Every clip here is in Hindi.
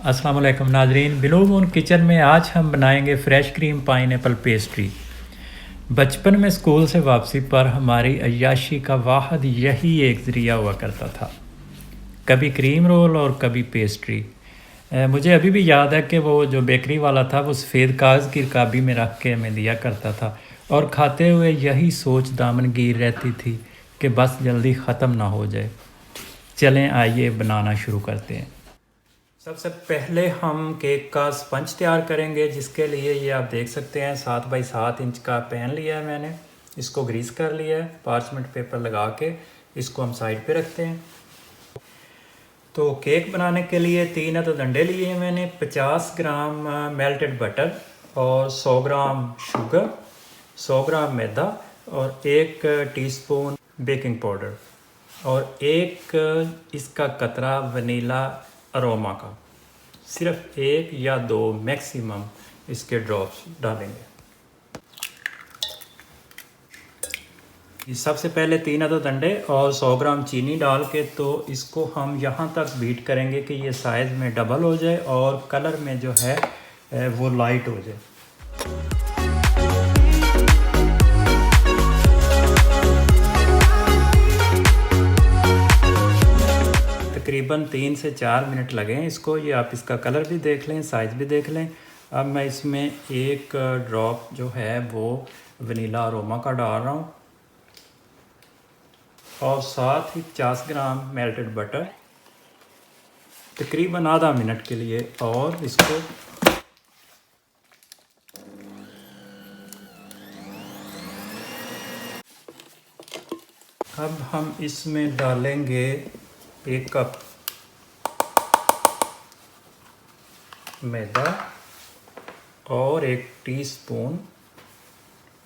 अस्सलाम वालेकुम नाजरीन, ब्लू मून किचन में आज हम बनाएंगे फ़्रेश क्रीम पाइनएप्पल पेस्ट्री। बचपन में स्कूल से वापसी पर हमारी अय्याशी का वाहद यही एक ज़रिया हुआ करता था, कभी क्रीम रोल और कभी पेस्ट्री। मुझे अभी भी याद है कि वो जो बेकरी वाला था वो सफ़ेद कागज़ की रकाबी में रख के हमें दिया करता था और खाते हुए यही सोच दामनगीर रहती थी कि बस जल्दी ख़त्म ना हो जाए। चलें आइए बनाना शुरू करते हैं। सबसे पहले हम केक का स्पंज तैयार करेंगे, जिसके लिए ये आप देख सकते हैं 7 बाई 7 इंच का पैन लिया है मैंने। इसको ग्रीस कर लिया है, पार्चमेंट पेपर लगा के इसको हम साइड पे रखते हैं। तो केक बनाने के लिए 3 अदद अंडे लिए हैं मैंने, 50 ग्राम मेल्टेड बटर और 100 ग्राम शुगर, 100 ग्राम मैदा और 1 टीस्पून बेकिंग पाउडर और 1 इसका कतरा वनीला अरोमा का। सिर्फ 1 या 2 मैक्सिमम इसके ड्रॉप्स डालेंगे। सबसे पहले 3 अदद अंडे और 100 ग्राम चीनी डाल के तो इसको हम यहाँ तक बीट करेंगे कि ये साइज़ में डबल हो जाए और कलर में जो है वो लाइट हो जाए। तकरीबन 3 से 4 मिनट लगे हैं इसको। ये आप इसका कलर भी देख लें, साइज़ भी देख लें। अब मैं इसमें 1 ड्रॉप जो है वो वनीला अरोमा का डाल रहा हूँ और साथ ही 50 ग्राम मेल्टेड बटर, तकरीबन आधा मिनट के लिए। और इसको अब हम इसमें डालेंगे 1 कप मैदा और 1 टीस्पून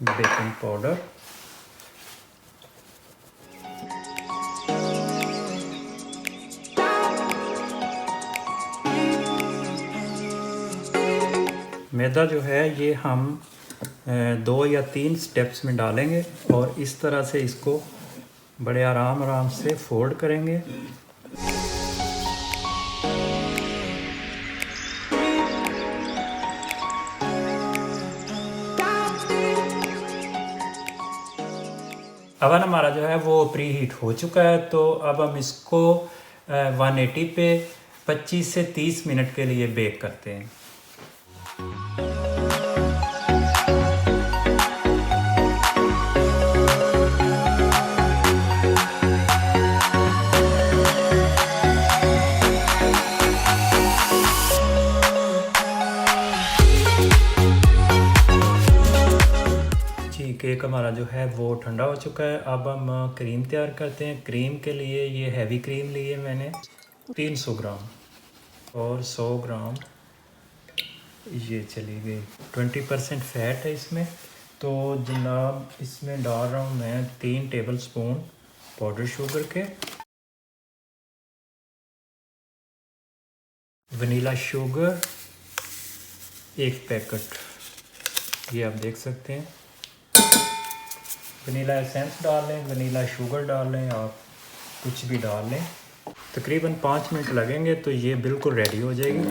बेकिंग पाउडर। मैदा जो है ये हम 2 या 3 स्टेप्स में डालेंगे और इस तरह से इसको बड़े आराम से फोल्ड करेंगे। अवन हमारा जो है वो प्री हीट हो चुका है, तो अब हम इसको 180 पे 25 से 30 मिनट के लिए बेक करते हैं। केक हमारा जो है वो ठंडा हो चुका है। अब हम क्रीम तैयार करते हैं। क्रीम के लिए ये हैवी क्रीम ली है मैंने 300 ग्राम और 100 ग्राम ये चली गई। 20% फैट है इसमें। तो जनाब इसमें डाल रहा हूँ मैं 3 टेबल स्पून पाउडर शुगर के, वनीला शुगर 1 पैकेट, ये आप देख सकते हैं। वनीला एसेंस डाल लें, वनीला शुगर डाल लें, आप कुछ भी डाल लें। तकरीबन 5 मिनट लगेंगे तो ये बिल्कुल रेडी हो जाएगी।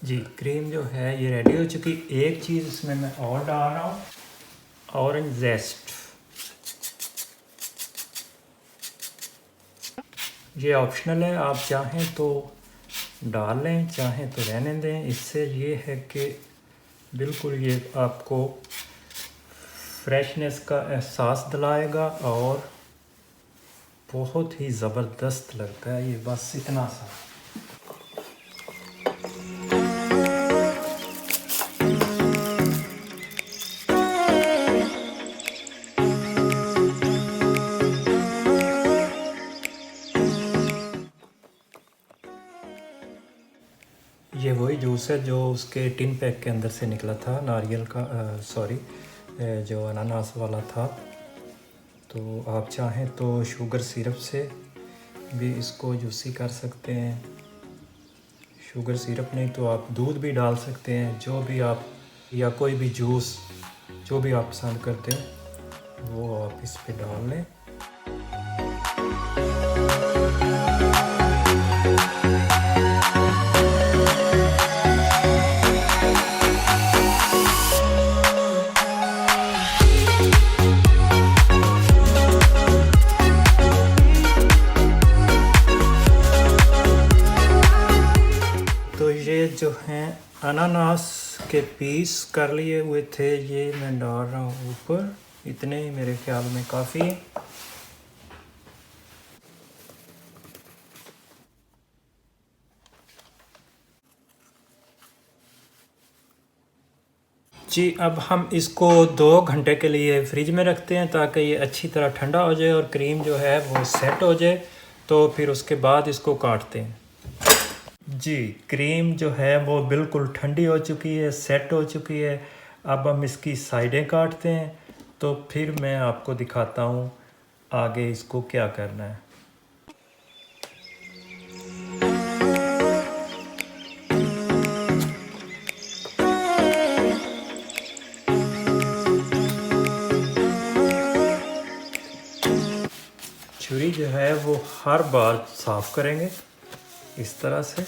जी क्रीम जो है ये रेडी हो चुकी। एक चीज़ इसमें मैं और डाल रहा हूँ, ऑरेंज जेस्ट। ये ऑप्शनल है, आप चाहें तो डाल लें, चाहें तो रहने दें। इससे ये है कि बिल्कुल ये आपको फ्रेशनेस का एहसास दिलाएगा और बहुत ही ज़बरदस्त लगता है ये। बस इतना सा। ये वही जूस है जो उसके टिन पैक के अंदर से निकला था, नारियल का, जो अनानास वाला था। तो आप चाहें तो शुगर सिरप से भी इसको जूसी कर सकते हैं। शुगर सिरप नहीं तो आप दूध भी डाल सकते हैं, जो भी आप, या कोई भी जूस जो भी आप पसंद करते हैं वो आप इस पे डाल लें। तो ये जो हैं अनानास के पीस कर लिए हुए थे, ये मैं डाल रहा हूँ ऊपर। इतने ही मेरे ख्याल में काफ़ी है। जी, अब हम इसको 2 घंटे के लिए फ्रिज में रखते हैं ताकि ये अच्छी तरह ठंडा हो जाए और क्रीम जो है वो सेट हो जाए। तो फिर उसके बाद इसको काटते हैं। जी, क्रीम जो है वो बिल्कुल ठंडी हो चुकी है, सेट हो चुकी है। अब हम इसकी साइडें काटते हैं, तो फिर मैं आपको दिखाता हूँ आगे इसको क्या करना है। छुरी जो है वो हर बार साफ़ करेंगे इस तरह से।